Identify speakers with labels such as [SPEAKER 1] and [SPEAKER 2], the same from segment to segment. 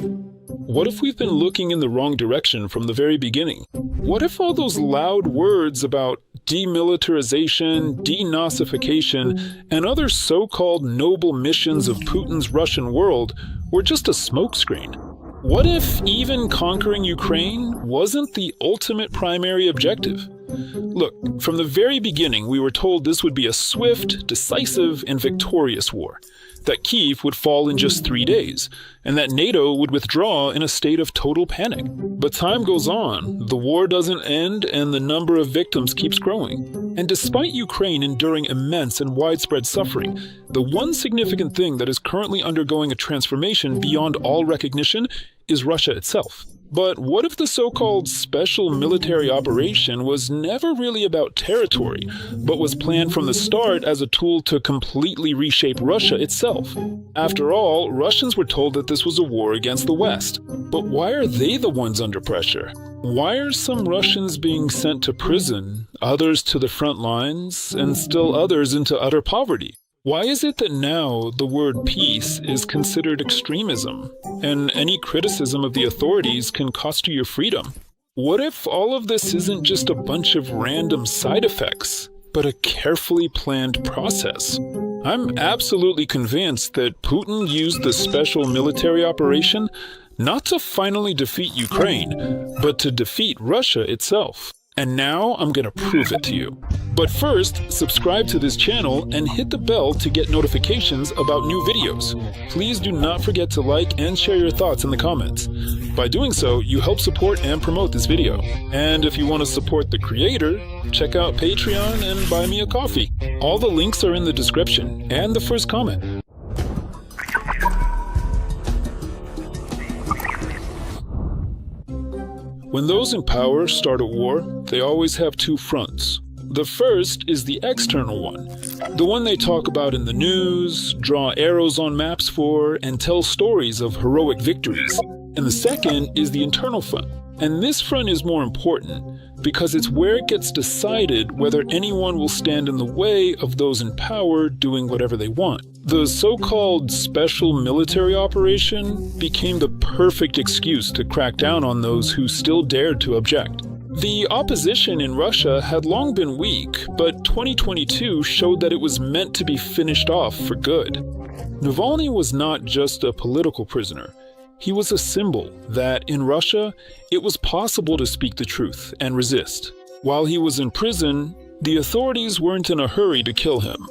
[SPEAKER 1] What if we've been looking in the wrong direction from the very beginning? What if all those loud words about demilitarization, denazification, and other so-called noble missions of Putin's Russian world were just a smokescreen? What if even conquering Ukraine wasn't the ultimate primary objective? Look, from the very beginning we were told this would be a swift, decisive, and victorious war, that Kyiv would fall in just 3 days, and that NATO would withdraw in a state of total panic. But time goes on, the war doesn't end, and the number of victims keeps growing. And despite Ukraine enduring immense and widespread suffering, the one significant thing that is currently undergoing a transformation beyond all recognition is Russia itself. But what if the so-called special military operation was never really about territory, but was planned from the start as a tool to completely reshape Russia itself? After all, Russians were told that this was a war against the West. But why are they the ones under pressure? Why are some Russians being sent to prison, others to the front lines, and still others into utter poverty? Why is it that now the word peace is considered extremism, and any criticism of the authorities can cost you your freedom? What if all of this isn't just a bunch of random side effects, but a carefully planned process? I'm absolutely convinced that Putin used the special military operation not to finally defeat Ukraine, but to defeat Russia itself. And now I'm gonna prove it to you. But first, subscribe to this channel and hit the bell to get notifications about new videos. Please do not forget to like and share your thoughts in the comments. By doing so, you help support and promote this video. And if you want to support the creator, check out Patreon and buy me a coffee. All the links are in the description and the first comment. When those in power start a war, they always have two fronts. The first is the external one, the one they talk about in the news, draw arrows on maps for, and tell stories of heroic victories. And the second is the internal front. And this front is more important because it's where it gets decided whether anyone will stand in the way of those in power doing whatever they want. The so-called special military operation became the perfect excuse to crack down on those who still dared to object. The opposition in Russia had long been weak, but 2022 showed that it was meant to be finished off for good. Navalny was not just a political prisoner. He was a symbol that, in Russia, it was possible to speak the truth and resist. While he was in prison, the authorities weren't in a hurry to kill him.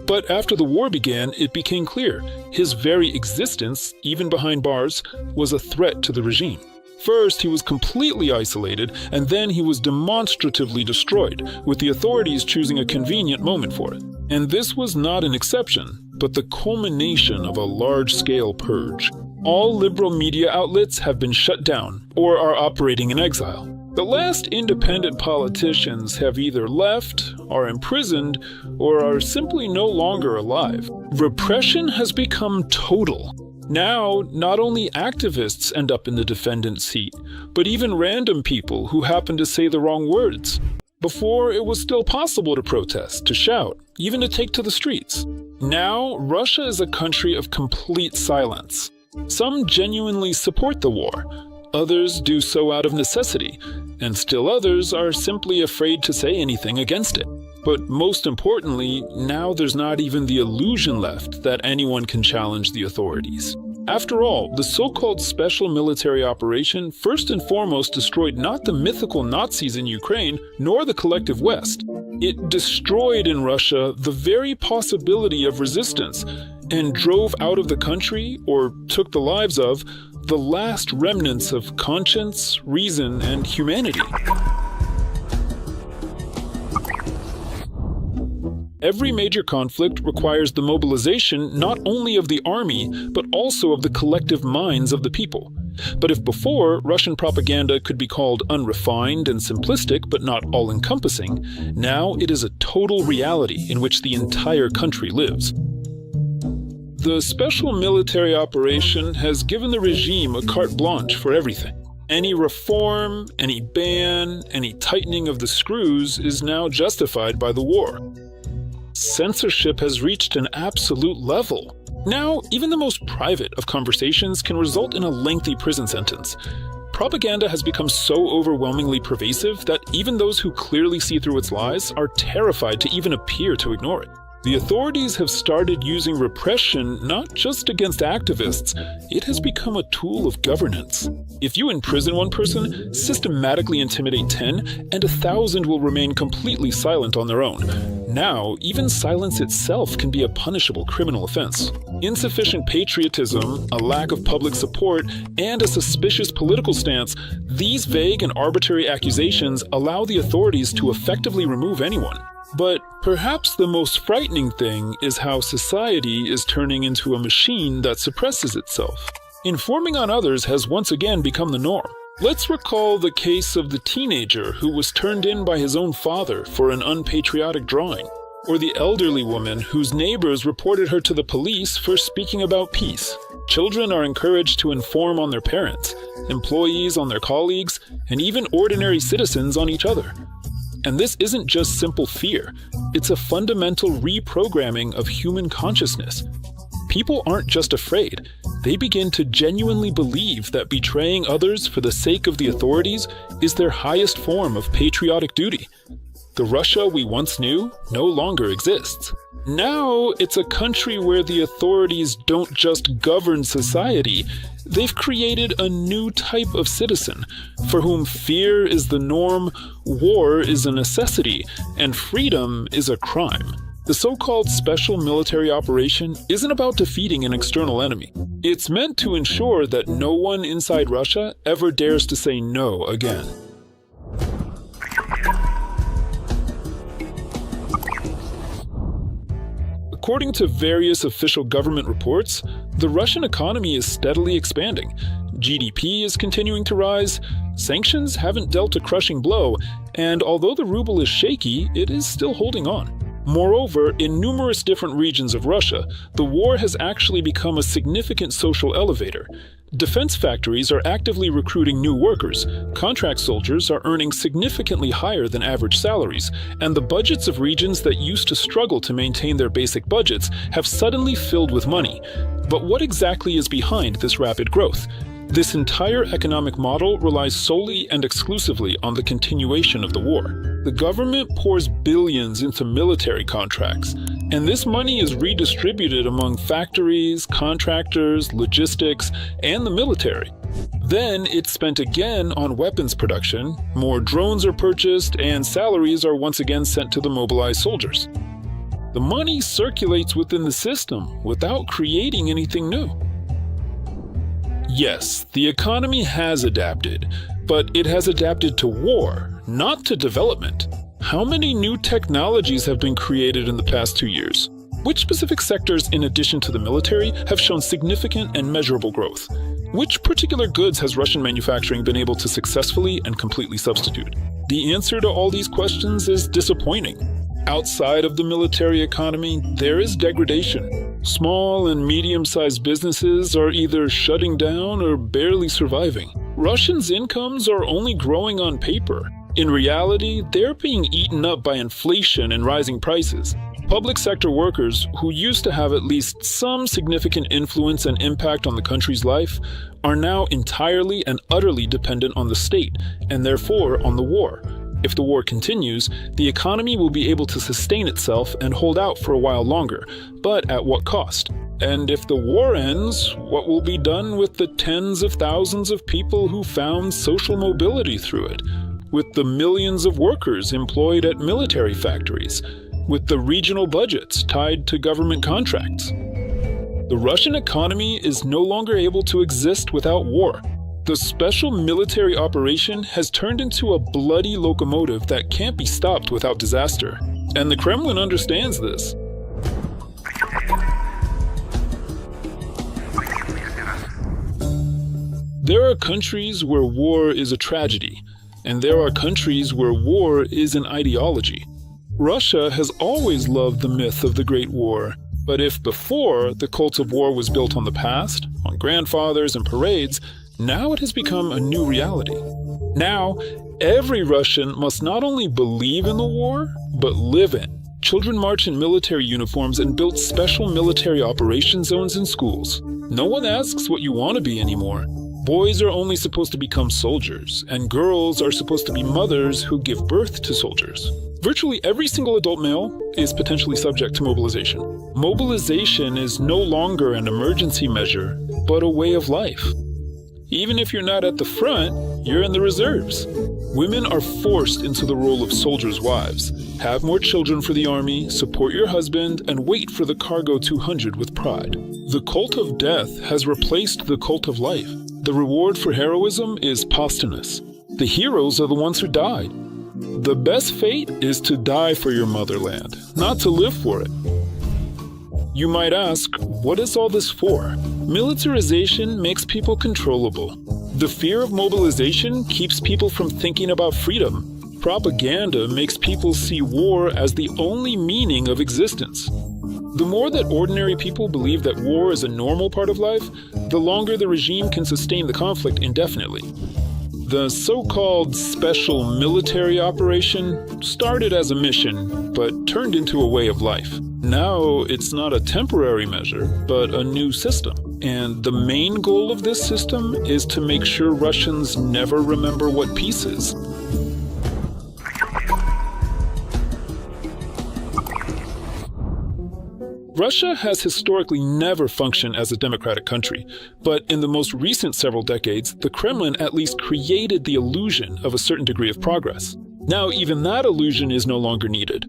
[SPEAKER 1] But after the war began, it became clear his very existence, even behind bars, was a threat to the regime. First, he was completely isolated, and then he was demonstratively destroyed, with the authorities choosing a convenient moment for it. And this was not an exception, but the culmination of a large-scale purge. All liberal media outlets have been shut down or are operating in exile. The last independent politicians have either left, are imprisoned, or are simply no longer alive. Repression has become total. Now, not only activists end up in the defendant's seat, but even random people who happen to say the wrong words. Before, it was still possible to protest, to shout, even to take to the streets. Now, Russia is a country of complete silence. Some genuinely support the war, others do so out of necessity, and still others are simply afraid to say anything against it. But most importantly, now there's not even the illusion left that anyone can challenge the authorities. After all, the so-called special military operation first and foremost destroyed not the mythical Nazis in Ukraine, nor the collective West. It destroyed in Russia the very possibility of resistance, and drove out of the country, or took the lives of, the last remnants of conscience, reason, and humanity. Every major conflict requires the mobilization not only of the army, but also of the collective minds of the people. But if before, Russian propaganda could be called unrefined and simplistic, but not all-encompassing, now it is a total reality in which the entire country lives. The special military operation has given the regime a carte blanche for everything. Any reform, any ban, any tightening of the screws is now justified by the war. Censorship has reached an absolute level. Now, even the most private of conversations can result in a lengthy prison sentence. Propaganda has become so overwhelmingly pervasive that even those who clearly see through its lies are terrified to even appear to ignore it. The authorities have started using repression not just against activists, it has become a tool of governance. If you imprison one person, systematically intimidate 10, and 1,000 will remain completely silent on their own. Now, even silence itself can be a punishable criminal offense. Insufficient patriotism, a lack of public support, and a suspicious political stance, these vague and arbitrary accusations allow the authorities to effectively remove anyone. But perhaps the most frightening thing is how society is turning into a machine that suppresses itself. Informing on others has once again become the norm. Let's recall the case of the teenager who was turned in by his own father for an unpatriotic drawing, or the elderly woman whose neighbors reported her to the police for speaking about peace. Children are encouraged to inform on their parents, employees on their colleagues, and even ordinary citizens on each other. And this isn't just simple fear, it's a fundamental reprogramming of human consciousness. People aren't just afraid, they begin to genuinely believe that betraying others for the sake of the authorities is their highest form of patriotic duty. The Russia we once knew no longer exists. Now it's a country where the authorities don't just govern society, they've created a new type of citizen, for whom fear is the norm, war is a necessity, and freedom is a crime. The so-called special military operation isn't about defeating an external enemy. It's meant to ensure that no one inside Russia ever dares to say no again. According to various official government reports, the Russian economy is steadily expanding. GDP is continuing to rise, sanctions haven't dealt a crushing blow, and although the ruble is shaky, it is still holding on. Moreover, in numerous different regions of Russia, the war has actually become a significant social elevator. Defense factories are actively recruiting new workers, contract soldiers are earning significantly higher than average salaries, and the budgets of regions that used to struggle to maintain their basic budgets have suddenly filled with money. But what exactly is behind this rapid growth? This entire economic model relies solely and exclusively on the continuation of the war. The government pours billions into military contracts, and this money is redistributed among factories, contractors, logistics, and the military. Then it's spent again on weapons production, more drones are purchased, and salaries are once again sent to the mobilized soldiers. The money circulates within the system without creating anything new. Yes, the economy has adapted, but it has adapted to war, not to development. How many new technologies have been created in the past 2 years? Which specific sectors, in addition to the military, have shown significant and measurable growth? Which particular goods has Russian manufacturing been able to successfully and completely substitute? The answer to all these questions is disappointing. Outside of the military economy, there is degradation. Small and medium-sized businesses are either shutting down or barely surviving. Russians' incomes are only growing on paper. In reality, they're being eaten up by inflation and rising prices. Public sector workers, who used to have at least some significant influence and impact on the country's life, are now entirely and utterly dependent on the state, and therefore on the war. If the war continues, the economy will be able to sustain itself and hold out for a while longer, but at what cost? And if the war ends, what will be done with the tens of thousands of people who found social mobility through it? With the millions of workers employed at military factories? With the regional budgets tied to government contracts? The Russian economy is no longer able to exist without war. The special military operation has turned into a bloody locomotive that can't be stopped without disaster. And the Kremlin understands this. There are countries where war is a tragedy, and there are countries where war is an ideology. Russia has always loved the myth of the Great War, but if before the cult of war was built on the past, on grandfathers and parades, now it has become a new reality. Now, every Russian must not only believe in the war, but live it, Children march in military uniforms and build special military operation zones in schools. No one asks what you want to be anymore. Boys are only supposed to become soldiers, and girls are supposed to be mothers who give birth to soldiers. Virtually every single adult male is potentially subject to mobilization. Mobilization is no longer an emergency measure, but a way of life. Even if you're not at the front, you're in the reserves. Women are forced into the role of soldiers' wives. Have more children for the army, support your husband, and wait for the Cargo 200 with pride. The cult of death has replaced the cult of life. The reward for heroism is posthumous. The heroes are the ones who died. The best fate is to die for your motherland, not to live for it. You might ask, what is all this for? Militarization makes people controllable. The fear of mobilization keeps people from thinking about freedom. Propaganda makes people see war as the only meaning of existence. The more that ordinary people believe that war is a normal part of life, the longer the regime can sustain the conflict indefinitely. The so-called special military operation started as a mission, but turned into a way of life. Now it's not a temporary measure, but a new system. And the main goal of this system is to make sure Russians never remember what peace is. Russia has historically never functioned as a democratic country, but in the most recent several decades, the Kremlin at least created the illusion of a certain degree of progress. Now even that illusion is no longer needed.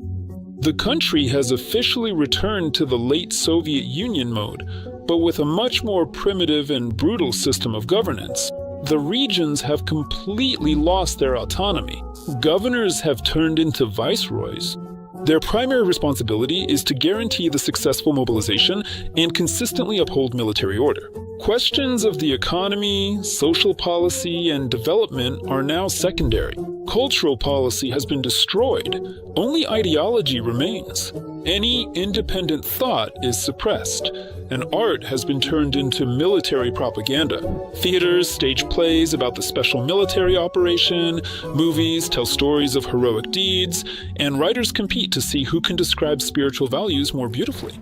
[SPEAKER 1] The country has officially returned to the late Soviet Union mode, but with a much more primitive and brutal system of governance. The regions have completely lost their autonomy. Governors have turned into viceroys. Their primary responsibility is to guarantee the successful mobilization and consistently uphold military order. Questions of the economy, social policy, and development are now secondary. Cultural policy has been destroyed. Only ideology remains. Any independent thought is suppressed, and art has been turned into military propaganda. Theaters stage plays about the special military operation, movies tell stories of heroic deeds, and writers compete to see who can describe spiritual values more beautifully.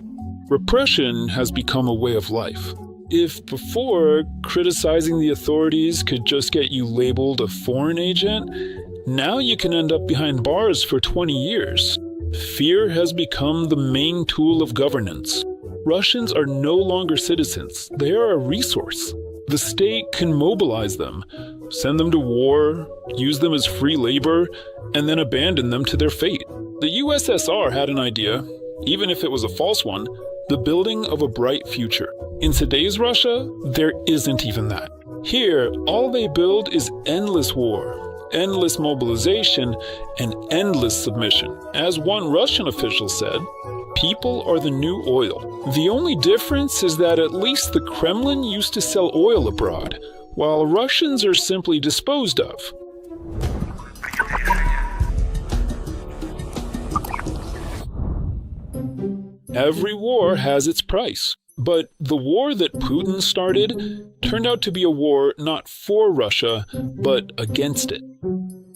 [SPEAKER 1] Repression has become a way of life. If before, criticizing the authorities could just get you labeled a foreign agent, now you can end up behind bars for 20 years. Fear has become the main tool of governance. Russians are no longer citizens. They are a resource. The state can mobilize them, send them to war, use them as free labor, and then abandon them to their fate. The USSR had an idea, even if it was a false one, the building of a bright future. In today's Russia, there isn't even that. Here, all they build is endless war, endless mobilization, and endless submission. As one Russian official said, people are the new oil. The only difference is that at least the Kremlin used to sell oil abroad, while Russians are simply disposed of. Every war has its price. But the war that Putin started turned out to be a war not for Russia, but against it.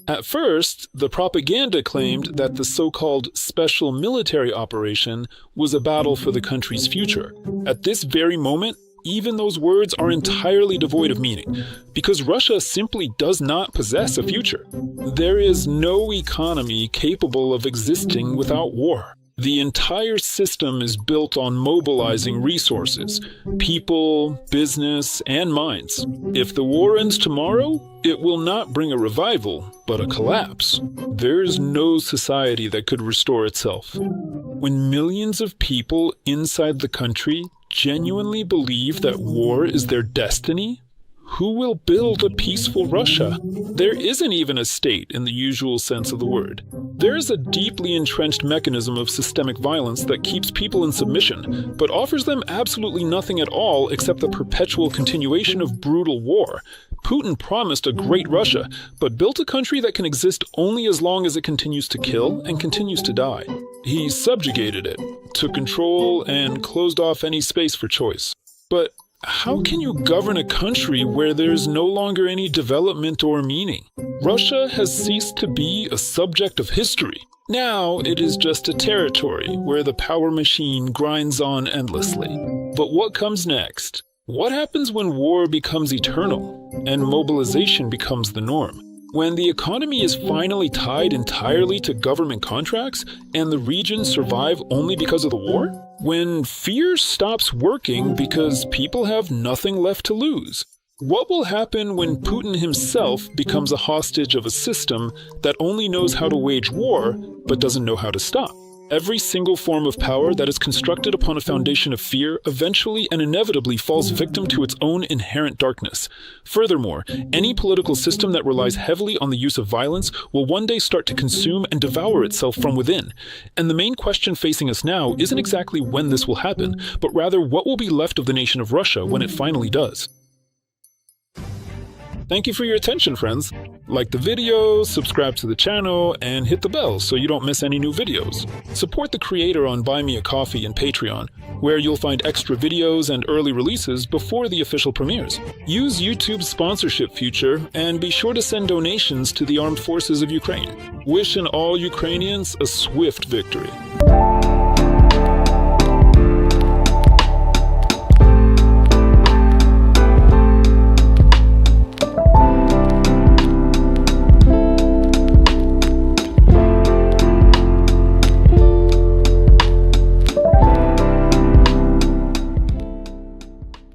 [SPEAKER 1] At first, the propaganda claimed that the so-called special military operation was a battle for the country's future. At this very moment, even those words are entirely devoid of meaning, because Russia simply does not possess a future. There is no economy capable of existing without war. The entire system is built on mobilizing resources, people, business, and minds. If the war ends tomorrow, it will not bring a revival, but a collapse. There is no society that could restore itself. When millions of people inside the country genuinely believe that war is their destiny, who will build a peaceful Russia? There isn't even a state in the usual sense of the word. There is a deeply entrenched mechanism of systemic violence that keeps people in submission, but offers them absolutely nothing at all except the perpetual continuation of brutal war. Putin promised a great Russia, but built a country that can exist only as long as it continues to kill and continues to die. He subjugated it, took control, and closed off any space for choice. But how can you govern a country where there's no longer any development or meaning? Russia has ceased to be a subject of history. Now it is just a territory where the power machine grinds on endlessly. But what comes next? What happens when war becomes eternal and mobilization becomes the norm? When the economy is finally tied entirely to government contracts and the regions survive only because of the war? When fear stops working because people have nothing left to lose? What will happen when Putin himself becomes a hostage of a system that only knows how to wage war but doesn't know how to stop? Every single form of power that is constructed upon a foundation of fear eventually and inevitably falls victim to its own inherent darkness. Furthermore, any political system that relies heavily on the use of violence will one day start to consume and devour itself from within. And the main question facing us now isn't exactly when this will happen, but rather what will be left of the nation of Russia when it finally does. Thank you for your attention, friends. Like the video, subscribe to the channel, and hit the bell so you don't miss any new videos. Support the creator on Buy Me a Coffee and Patreon, where you'll find extra videos and early releases before the official premieres. Use YouTube's sponsorship feature, and be sure to send donations to the armed forces of Ukraine. Wishing all Ukrainians a swift victory.